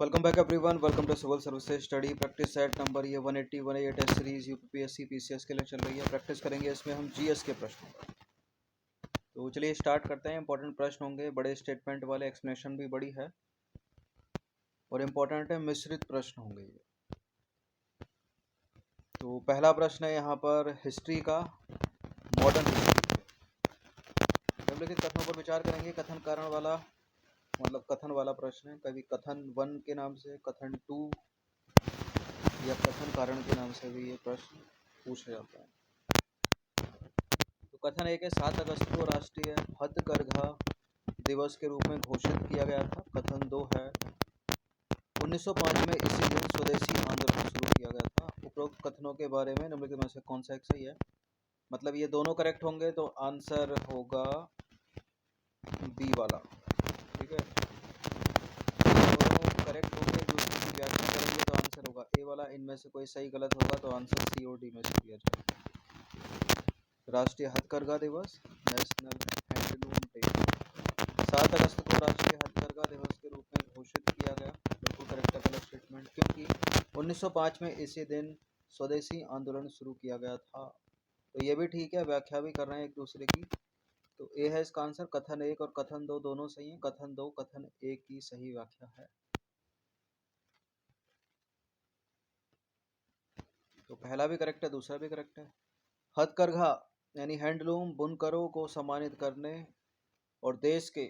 Welcome back everyone. Welcome to civil services study practice set number ये 180 188 test series UPPSC PCS के लिए चल रही है। प्रैक्टिस करेंगे इसमें हम जीएस के प्रश्नों का। तो चलिए स्टार्ट करते हैं। इंपॉर्टेंट प्रश्न होंगे, बड़े स्टेटमेंट वाले, एक्सप्लेनेशन भी बड़ी है और इम्पोर्टेंट है, मिश्रित प्रश्न होंगे ये। तो पहला प्रश्न है यहाँ पर हिस्ट्री का, मॉडर्न हिस्ट्री। निम्नलिखित कथनों पर विचार करेंगे। कथन कारण वाला मतलब कथन वाला प्रश्न है। कभी कथन 1 के नाम से, कथन 2 या कथन कारण के नाम से भी ये प्रश्न पूछा जाता है। तो कथन 1 है 7 अगस्त को राष्ट्रीय हथकरघा दिवस के रूप में घोषित किया गया था। कथन 2 है 1905 में इसी दिन स्वदेशी आंदोलन शुरू किया गया था। उपरोक्त कथनों के बारे में निम्नलिखित में से कौन सा एक सही है? मतलब ये दोनों करेक्ट होंगे तो आंसर होगा बी वाला। ठीक है, दोनों करेक्ट होंगे, दूसरी की व्याख्या करेंगे तो आंसर होगा ए वाला। इनमें से कोई सही गलत होगा तो आंसर सी और डी में से दिया जाएगा। राष्ट्रीय हथकरघा दिवस, नेशनल हैंडलूम डे, 7 अगस्त को राष्ट्रीय हथकरघा दिवस के रूप में घोषित किया गया। बिल्कुल करेक्ट है पहला स्टेटमेंट, क्योंकि 1905 में इसी दिन स्वदेशी आंदोलन शुरू किया गया था। तो ये भी ठीक है, व्याख्या भी कर रहे हैं एक दूसरे की। तो ए है इसका आंसर। कथन 1 और कथन 2 दोनों सही हैं। कथन 2 कथन 1 की सही व्याख्या है। तो पहला भी करेक्ट है, दूसरा भी करेक्ट है। हथकरघा यानी हैंडलूम बुनकरों को सम्मानित करने और देश के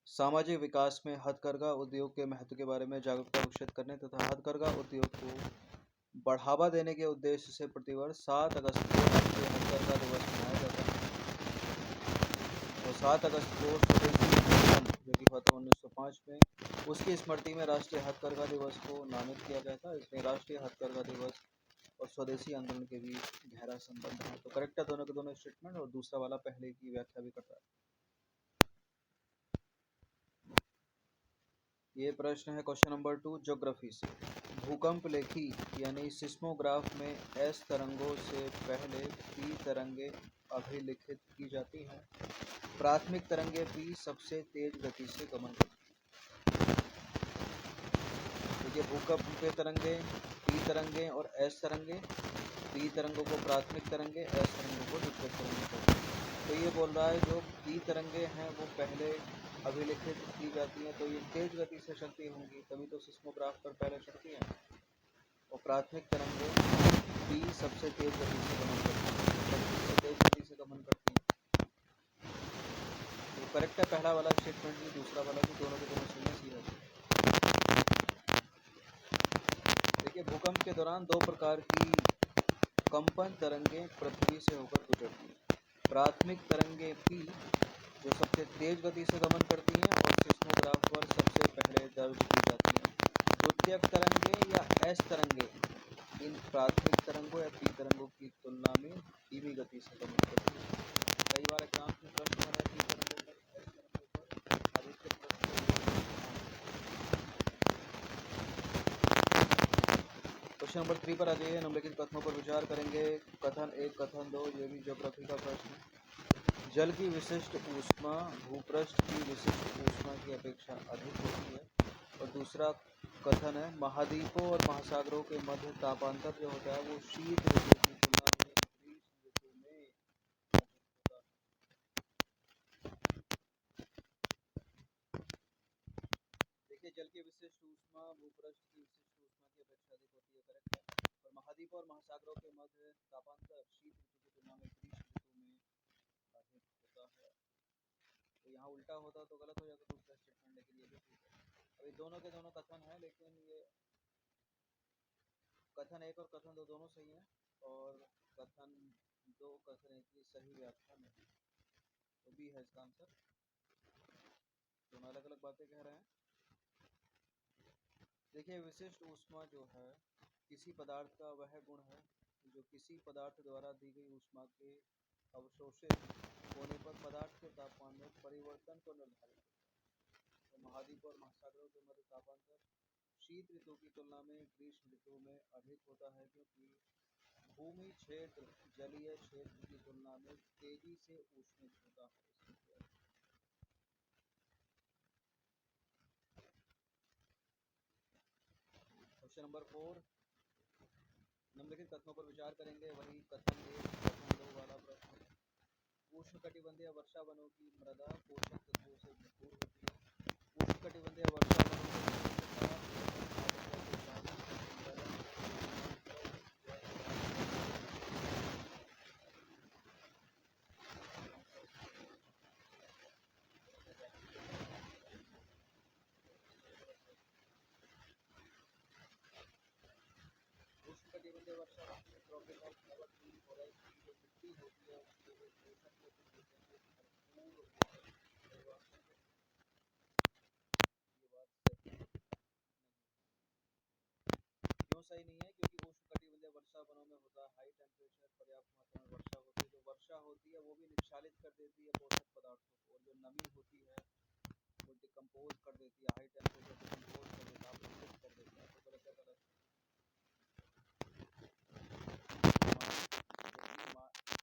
सामाजिक विकास में हथकरघा उद्योग के महत्व के बारे में जागरूकता विकसित करने तथा हथकरघा उद्योग को बढ़ावा देने के उद्देश्य से प्रतिवर्ष 7 अगस्त को राष्ट्रीय हथकरघा दिवस मनाया जाता है। और 7 अगस्त को स्वदेशी आंदोलन जो कि हुआ था 1905 में, उसकी स्मृति में राष्ट्रीय हथकरघा दिवस को नामित किया गया था। इसमें राष्ट्रीय हथकरघा दिवस और स्वदेशी आंदोलन के बीच गहरा संबंध है। तो करेक्ट है दोनों के दोनों स्टेटमेंट, और दूसरा वाला पहले की व्याख्या भी करता है। ये प्रश्न है क्वेश्चन नंबर 2 ज्योग्राफी से। भूकंप लेखी यानी सिस्मोग्राफ में एस तरंगों से पहले पी तरंगे अभिलिखित की जाती हैं। प्राथमिक तरंगे पी सबसे तेज गति से गमन करती हैं। देखिए भूकंप के तरंगे, पी तरंगे और एस तरंगे। पी तरंगों को प्राथमिक तरंगे, एस तरंगों को द्वितीयक तरंगे कहते हैं। तो ये बोल रहा है जो पी तरंगे हैं वो पहले अभिलिखित की जाती हैं, तो ये तेज गति से चलती होंगी, तभी तो सिस्मोग्राफ पर पहले चढ़ती हैं। और प्राथमिक तरंगे पी सबसे तेज गति से गमन करती हैं, सबसे तेज गति से गमन करती हैं। तो करेक्ट है पहला वाला स्टेटमेंट भी, दूसरा वाला भी, दोनों के दोनों सही है। देखिए भूकंप के दौरान दो प्रकार की कंपन तरंगे पृथ्वी से होकर गुजरती हैं। प्राथमिक तरंगे पी जो सबसे तेज गति से गमन करती हैं और सिस्मोग्राफ पर सबसे पहले दर्ज की जाती हैं। द्वितीयक तरंगे या एस तरंगे इन प्राथमिक तरंगों या पी तरंगों की तुलना में धीमी गति से गमन करती हैं। कई बार एग्जाम में प्रश्न बने पी तरंगों पर, एस तरंगों पर, अधिकतर प्रश्न। क्वेश्चन नंबर 3 पर आ जाइए। निम्नलिखित कथनों पर विचार करेंगे। कथन 1 कथन 2 ये भी ज्योग्राफी का प्रश्न है। जल की विशिष्ट ऊष्मा भूपृष्ठ की विशिष्ट ऊष्मा की अपेक्षा अधिक होती है। और दूसरा कथन है महाद्वीपों और महासागरों के मध्य तापांतर जो होता है वो शीत ऋतु की तुलना में ग्रीष्म ऋतु में अधिक होता है। देखिए जल की विशिष्ट ऊष्मा भूपृष्ठ की विशिष्ट ऊष्मा की अपेक्षा अधिक होती है, करेक्ट है। और महाद्वीप और महासागरों के मध्य तापांतर शीत ऋतु की तुलना में ग्रीष्म ऋतु में अधिक होता है। तो यहाँ उल्टा होता तो गलत हो जाता दूसरा स्टेटमेंट, लेकिन ये भी ठीक है। अभी दोनों के दोनों कथन है, लेकिन ये कथन 1 और कथन 2 दोनों सही हैं, और कथन 2 कथन 1 की सही व्याख्या नहीं। तो बी है इसका आंसर। दोनों अलग अलग बातें कह रहे हैं। देखिए विशिष्ट ऊष्मा जो है किसी पदार्थ का वह गुण है जो किसी पदार्थ द्वारा दी गई ऊष्मा के अवशोषित होने पर पदार्थ के तापमान में परिवर्तन को निर्धारित करता है। तो महाद्वीप और महासागरों के मध्य तापांतर शीत ऋतु की तुलना में ग्रीष्म ऋतु में अधिक होता है, क्योंकि भूमि क्षेत्र जलीय क्षेत्र की तुलना में तेजी से ऊष्मित होता है। क्वेश्चन नंबर 4, निम्नलिखित कथनों पर विचार करेंगे। वही कथन 1, कथन 2 वाला प्रश्न। उष्णकटिबंधीय वर्षा वनों की मृदा पोषक तत्वों से भरपूर होती है। उष्णकटिबंधीय वर्षा वनों में मुख्यतः आर्द्रता के साथ गलन उष्णकटिबंधीय वर्षा वन में ट्रॉपिक ऑफ एवरग्रीन फॉरेस्ट की जो मिट्टी होती है उसके जो पोषक तत्व होते हैं वो भरपूर होते हैं। ये बात सही है? ये बात सही नहीं है। क्यों सही नहीं है? क्योंकि उष्णकटिबंधीय वर्षा वनों में होता है हाई टेम्परेचर, पर्याप्त मात्रा में वर्षा होती है। जो वर्षा होती है वो भी निक्षालित कर देती है पोषक पदार्थों को, और जो नमी होती है वो डिकम्पोज कर देती है। हाई टेम्परेचर डिकम्पोज कर देता है, अपघटित कर देता है। तो गलत है, गलत है।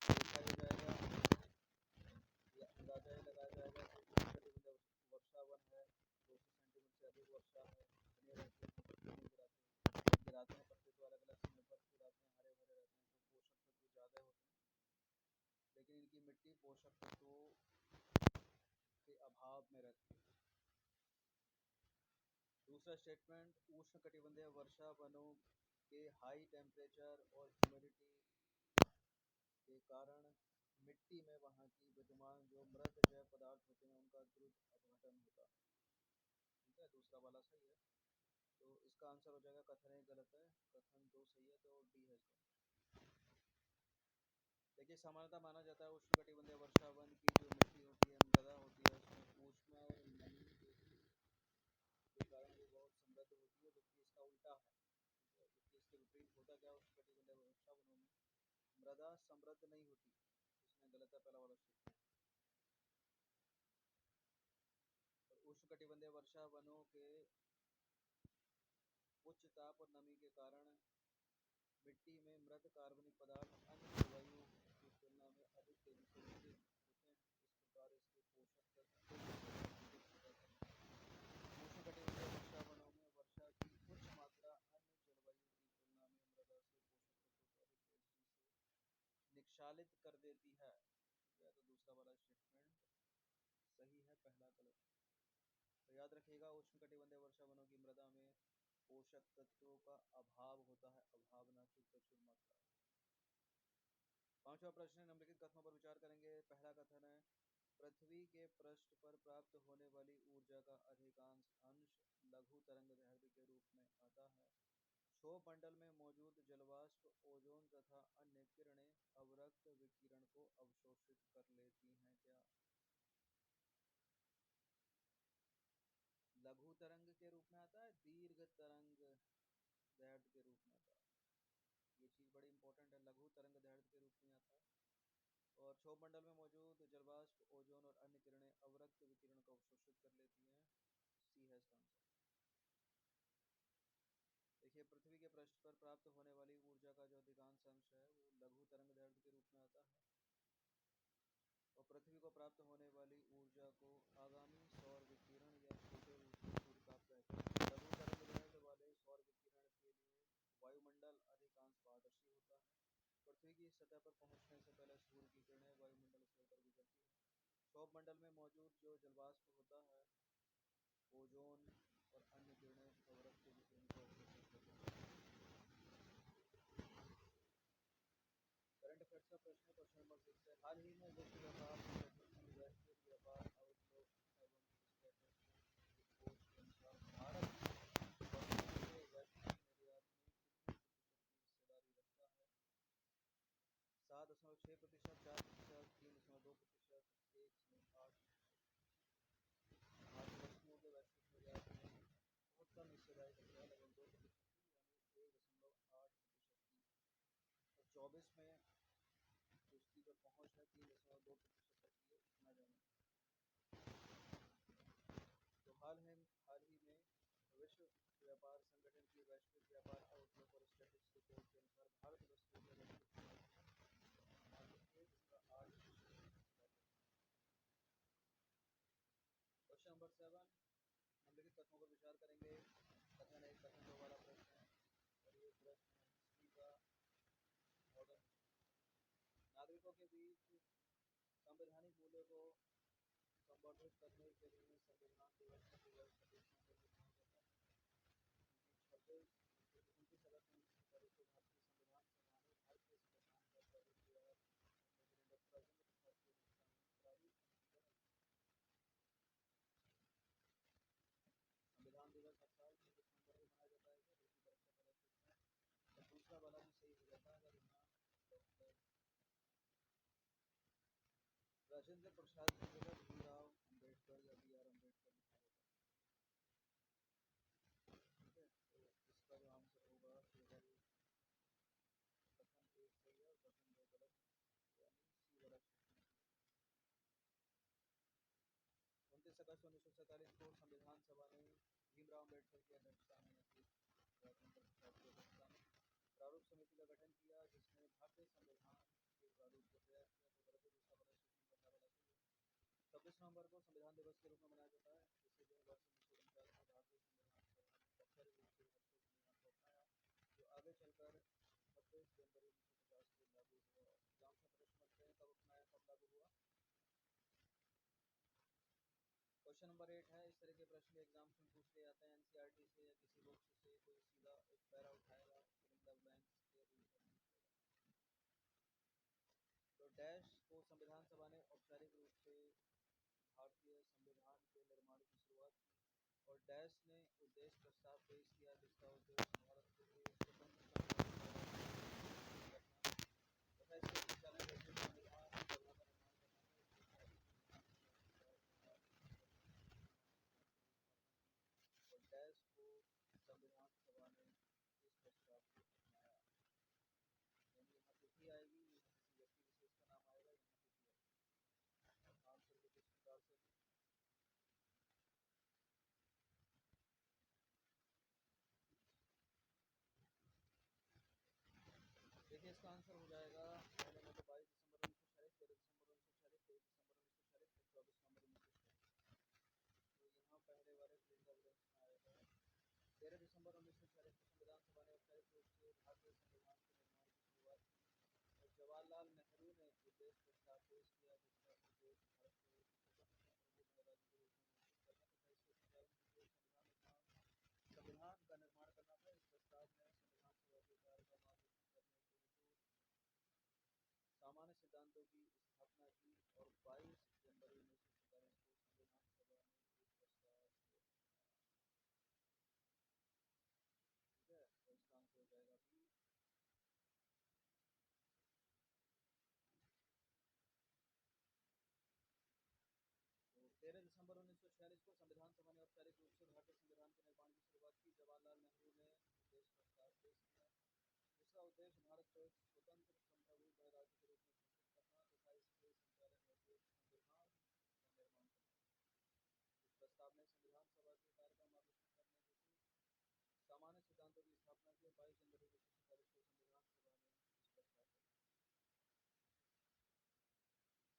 देखा ही जाएगा या अंदाजा ही लगाया जाएगा कि उष्णकटिबंधीय वर्षा वन है, 200 सेंटीमीटर से अधिक वर्षा है, बने रहते हैं, पत्ते नहीं गिराते हैं, पत्ते तो अलग अलग समय पर गिराते हैं, हरे भरे रहते हैं, तो पोषक तत्व ज़्यादा होते हैं। लेकिन इनकी मिट्टी पोषक तत्वों के अभाव में रहती है। दूसरा स्टेटमेंट, उष्णकटिबंधीय वर्षा वनों के हाई टेम्परेचर और ह्यूमिडिटी के कारण मिट्टी में वहाँ की विद्यमान जो मृत जैव पदार्थ होते हैं उनका द्रुत अपघटन होता है। ठीक है, दूसरा वाला सही है। तो इसका आंसर हो जाएगा कथन 1 गलत है, कथन 2 सही है, तो डी है इसका। देखिए, सामान्यतः माना जाता है उष्णकटिबंधीय वर्षा वन की जो मिट्टी होती है, मृदा होती है, उसमें ऊष्मा और नमी के कारण वो बहुत समृद्ध होती है, जबकि इसका उल्टा है। ठीक है, जबकि इसके विपरीत होता क्या, उष्णकटिबंधीय वर्षा वनों में मृदा समृद्ध नहीं होती। इसमें गलत है पहला वाला स्टेटमेंट। और उष्णकटिबंधीय वर्षा वनों के उच्च ताप और नमी के कारण मिट्टी में मृत कार्बनिक पदार्थ अन्य जलवायु की तुलना में अधिक तेजी से विकसित होते हैं। इस प्रकार इसके पोषक तत्व उष्णकटिबंधीय वर्षा वनों में वर्षा की उच्च मात्रा अन्य जलवायु की तुलना में मृदा से पोषक तत्वों को अधिक तेजी से निक्षालित कर देती है। ठीक है, तो दूसरा वाला स्टेटमेंट सही है, पहला गलत है। तो याद रखिएगा, उष्णकटिबंधीय वर्षा वनों की मृदा में पोषक तत्वों का अभाव होता है, अभाव ना कि प्रचुर मात्रा। पांचवा प्रश्न है, निम्नलिखित कथनों पर विचार करेंगे। पहला कथन है, पृथ्वी के पृष्ठ पर प्राप्त होने वाली ऊर्जा का अधिकांश अंश लघु तरंगदैर्घ्य के रूप में आता है। क्षोभ मंडल में मौजूद जलवाष्प ओजोन तथा अन्य किरणें अवरक्त विकिरण को अवशोषित कर लेती हैं क्या? लघु तरंग के रूप में आता है, दीर्घ तरंग दैर्घ्य के रूप में आता है। ये चीज बड़ी इंपॉर्टेंट है, लघु तरंग दैर्घ्य के रूप में आता है। और क्षोभ मंडल में मौजूद जलवाष्प ओजोन और अन्य किरणें अवरक्त विकिरण को अवशोषित कर लेती हैं। सी है इसका आंसर। देखिए, पृथ्वी के पृष्ठ पर प्राप्त होने वाली ऊर्जा का जो अधिकांश अंश है वो लघु तरंग दैर्घ्य के रूप में आता है। और पृथ्वी को प्राप्त होने वाली ऊर्जा को आगामी सौर विकिरण या छोटे रूप में सूर्यताप कहते हैं। लघु तरंग दैर्घ्य वाले सौर विकिरण के लिए वायुमंडल अधिकांश पारदर्शी होता है। पृथ्वी की सतह पर पहुंचने से पहले सूर्य की किरणें वायुमंडल से होकर गुजरती है। क्षोभ मंडल में मौजूद जो जलवाष्प होता है, ओजोन और अन्य किरणें अवरक्त विकिरण को अवशोषित करती हैं। करंट अफेयर्स का प्रश्न है, क्वेश्चन नंबर 6 है, हाल ही में विश्व व्यापार संगठन की वैश्विक व्यापार आउटलुक एवं स्टेटस रिपोर्ट के अनुसार भारत वस्तुओं के वैश्विक निर्यात में कितने प्रतिशत की हिस्सेदारी रखता है? 7.6%, 4%, 3.2%, 1.8%। भारत वस्तुओं के वैश्विक निर्यात में बहुत कम हिस्सेदारी रखता है, लगभग 2% की, यानी 1.8% की। और 24 में जो इसकी जो पहुंच है 3.2% तक की है, इतना जाना। तो हाल ही में विश्व व्यापार संगठन की वैश्विक व्यापार आउटलुक और स्टैटिस्टिक्स रिपोर्ट के अनुसार भारत वस्तुओं के वैश्विक मात्र 1.8%। क्वेश्चन नंबर 7, निम्नलिखित कथनों पर विचार करेंगे। कथन 1, कथन 2 वाला प्रश्न है, प्रश्न हिस्ट्री का मॉडर्न नागरिकों के बीच संवैधानिक मूल्यों को संवर्धित करने के लिए संविधान दिवस का दिवस 26 नवंबर को मनाया जाता है। क्योंकि 29 अगस्त 1947 को भारतीय संविधान सभा ने भारतीय संविधान का प्रारूप तैयार करने के लिए डॉक्टर राजेंद्र प्रसाद की अध्यक्षता में प्रारूप समिति का गठन किया। संविधान दिवस हर साल 26 नवंबर को मनाया जाता है जो कि परीक्षा का अलग पूछता है और दूसरा वाला भी सही हो जाता है अगर यहाँ डॉक्टर राजेंद्र प्रसाद की जगह भीमराव अम्बेडकर या बी आर अम्बेडकर लिखा होगा। ठीक है, तो इसका जो आंसर होगा केवल कथन एक सही है और कथन दो गलत है, यानी सी वाला ऑप्शन। 29 अगस्त 1947 को संविधान सभा ने भीमराव अम्बेडकर की अध्यक्षता में राजेंद्र प्रसाद की अध्यक्षता में प्रारूप समिति का गठन किया जिसने भारतीय संविधान के प्रारूप को तैयार किया। तो गलत है, दूसरा वाला स्टेटमेंट पहला वाला सही है। 26 नवंबर को संविधान दिवस के रूप में मनाया जाता है। इसे जून वर्ष 1949 में भारतीय संविधान सभा ने औपचारिक रूप से भारतीय संविधान को अपनाया जो आगे चलकर 26 जनवरी 1950 को लागू हुआ। एग्जाम में प्रश्न बनते हैं कब अपनाया कब लागू हुआ। क्वेश्चन नंबर 8 है, इस तरह के प्रश्न एग्जाम्स में पूछ लिए जाते हैं एनसीईआरटी से या किसी बुक से। कोई सीधा एक पैरा उठाएगा, फिर इन द ब्लैंक्स के रूप में पूछेगा। तो डैश को संविधान सभा ने औपचारिक रूप से भारतीय संविधान के निर्माण की शुरुआत की और डैश ने उद्देश्य प्रस्ताव पेश किया जिसका उद्देश्य भारत के लिए स्वतंत्र संविधान करना तथा इसके संचालन हेतु संविधान सभा का निर्माण करना था। और डैश को संविधान सभा ने इस प्रस्ताव को अपनाया, यानी यहाँ तिथि आएगी, यहाँ किसी व्यक्ति विशेष का नाम आएगा, यहाँ तिथि आएगी। आंसर को किस प्रकार से देखिए, इसका आंसर हो जाएगा पहले में तो 22 दिसंबर 1946, 13 दिसंबर 1946, 23 दिसंबर 1946, फिर 24 नवंबर 1946। तो यहाँ पहले वाले फिलिंग द ब्लैंक्स में आएगा 13 दिसंबर 1946 को संविधान सभा ने औपचारिक रूप से भारतीय संविधान के निर्माण की शुरुआत की और जवाहरलाल नेहरू ने उद्देश्य प्रस्ताव पेश किया जिसका उद्देश्य भारत को एक स्वतंत्र संप्रभु गणराज्य के रूप में घोषित करना तथा इसके संचालन के लिए संविधान का निर्माण करना था। इस प्रस्ताव में संविधान सभा के कार्य का मार्गदर्शन करने के हेतु सामान्य सिद्धांतों की स्थापना की और 22 जनवरी 1947 को संविधान सभा ने एक प्रस्ताव को अपनाया। ठीक है, तो इसका आंसर हो जाएगा बी। तो 13 दिसंबर 1946 को संविधान सभा ने औपचारिक रूप से भारतीय संविधान के निर्माण की शुरुआत की। जवाहरलाल नेहरू ने उद्देश्य प्रस्ताव पेश किया जिसका उद्देश्य भारत को एक स्वतंत्र संप्रभु गणराज्य के रूप में घोषित करना तथा इसके संचालन हेतु एक संविधान का निर्माण करना। इस प्रस्ताव में संविधान सभा के कार्य का मार्गदर्शन करने हेतु सामान्य सिद्धांतों की स्थापना की और 22 जनवरी 1947 को संविधान सभा ने इस प्रस्ताव को।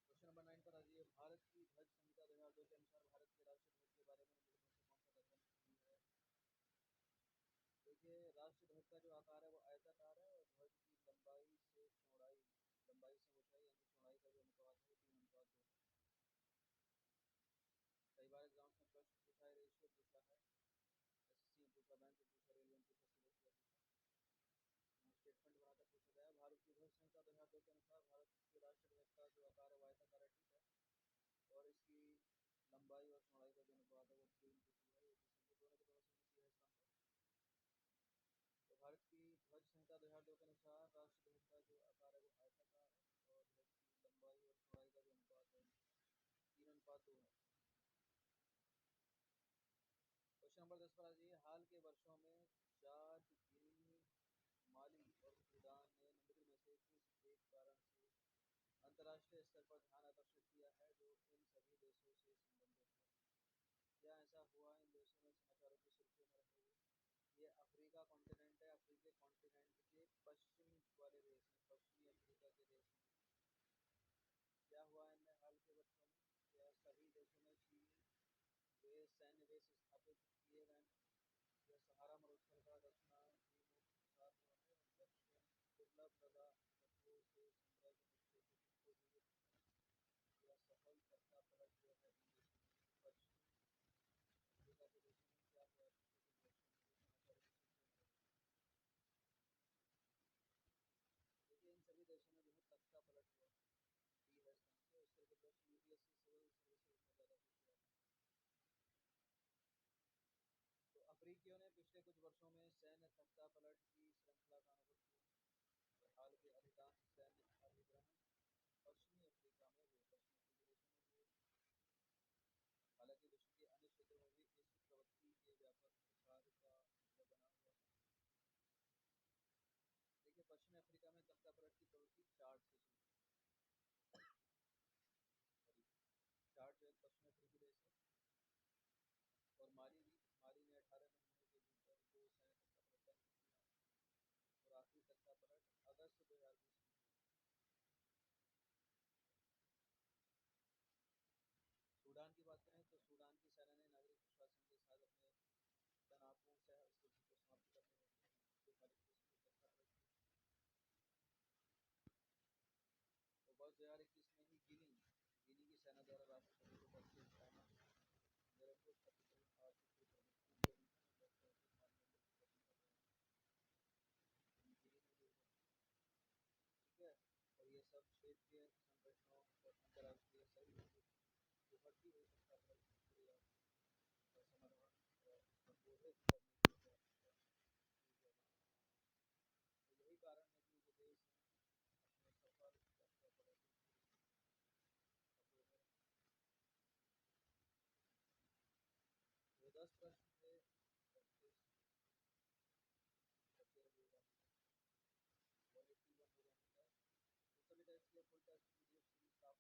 क्वेश्चन नंबर 9 पर आ जाइए। भारत की ध्वज संहिता 2002 के अनुसार भारत के राष्ट्रीय ध्वज के बारे में निम्नलिखित में से कौन सा कथन सही है। देखिए, राष्ट्रीय ध्वज का जो आकार है वो आयताकार है और ध्वज की लंबाई से ऊंचाई यानी चौड़ाई का जो अनुपात है वो 3:2 है। कई बार एग्जाम्स में प्रश्न पूछा है, रेशियो पूछा है, एसएससी में पूछा, बैंक में पूछा, रेलवे में पूछा, सिविल में पूछा, स्टेटमेंट बनाकर पूछा गया। भारत की ध्वज संहिता 2002 के अनुसार भारत के राष्ट्रीय ध्वज का जो आकार है वो आयताकार है, ठीक है, और इसकी लंबाई और चौड़ाई का जो अनुपात है वो 3:2 है। ये भी सही है, दोनों के दोनों सही है इसका आंसर। तो भारत की ध्वज संहिता 2002 के अनुसार राष्ट्रीय ध्वज का जो आकार है वो आयताकार है और ध्वज की लंबाई और चौड़ाई का जो अनुपात है 3:2 है। क्वेश्चन नंबर 10 पर आ जाइए। हाल के वर्षों में चाद, गिनी, माली और सूडान ने निम्नलिखित में से किस एक कारण से अंतर्राष्ट्रीय स्तर पर ध्यान आकर्षित किया है जो इन सभी देशों से संबंधित है। क्या ऐसा हुआ इन देशों में समाचारों की सुर्खियों में रहे हुए। ये अफ्रीका कॉन्टिनेंट है, अफ्रीकी कॉन्टिनेंट के पश्चिम वाले देश हैं, पश्चिमी अफ्रीका के देश हैं। क्या हुआ इनमें हाल के वर्षों में। क्या सभी देशों में चीन वे सैन्य बेस स्थापित किए गए हैं। यह सहारा मरुस्थल का दक्षिणाभिमुख प्रसार हुआ है। मतलब लगा तत्वों से समृद्ध विश्व के किसको जीवित या सफल सत्ता पलट जो है इन देशों में पश्चिमी अफ्रीका के देशों में क्या हुआ पिछले कुछ वर्षों में जो समाचार विश्लेषण में देखिए इन सभी देशों में जो है तख्ता पलट हुआ डी है इसका आंसर। उसके लिए प्रश्न यूपीएससी सिविल सर्विसेज में ज़्यादा पूछे जाते हैं। तो अफ्रीकियों ने पिछले कुछ वर्षों में सैन्य तख्ता पलट की श्रृंखला का अनुभव किया और हाल के अधिकांश सैन्य अधिग्रहण पश्चिमी अफ्रीका में हुए पश्चिमी अफ्रीकी देशों में हुए। हालांकि विश्व के अन्य क्षेत्रों में भी इस प्रवृत्ति के व्यापक प्रसार का मतलब बना हुआ है। देखिए पश्चिमी अफ्रीका में तख्ता पलट की प्रवृत्ति चार्ट से शुरू सॉरी चार्ट जो है पश्चिमी अफ्रीकी देश है और माली ने 18 महीनों के भीतर दो सैन्य तख्ता पलट का अनुभव किया और आखिरी तख्ता पलट अगस्त 2020 में हुआ। सूडान की बात करें तो सूडान की सेना ने नागरिक प्रशासन के साथ अपने तनावपूर्ण सह स्थिति को समाप्त करने हेतु जो खालिस्तान को तख्ता पलट किया। तो वर्ष 2021 में ही गिनी की सेना द्वारा राष्ट्रपति को पद चाइना निरंकुश कैपिटल आर्थिक प्रवृत्ति के रूप में लोकतंत्र के मानदंड को खत्म कर रहे हैं गिनी में भी हुआ। ठीक है। और ये सब क्षेत्रीय संगठनों और अंतर्राष्ट्रीय सभी इकट्ठी हुई सत्ता पर प्रक्रिया का समाधान और संबोधित करने के लिए की जा रही है। तो यही कारण है कि जो देश हैं अपने सफल यात्रा पर सफल में। तो 10 प्रश्न थे 25 बचे रहिएगा 181 हो जाने का। तो सभी टेस्ट के फुल टेस्ट वीडियो सीरीज आप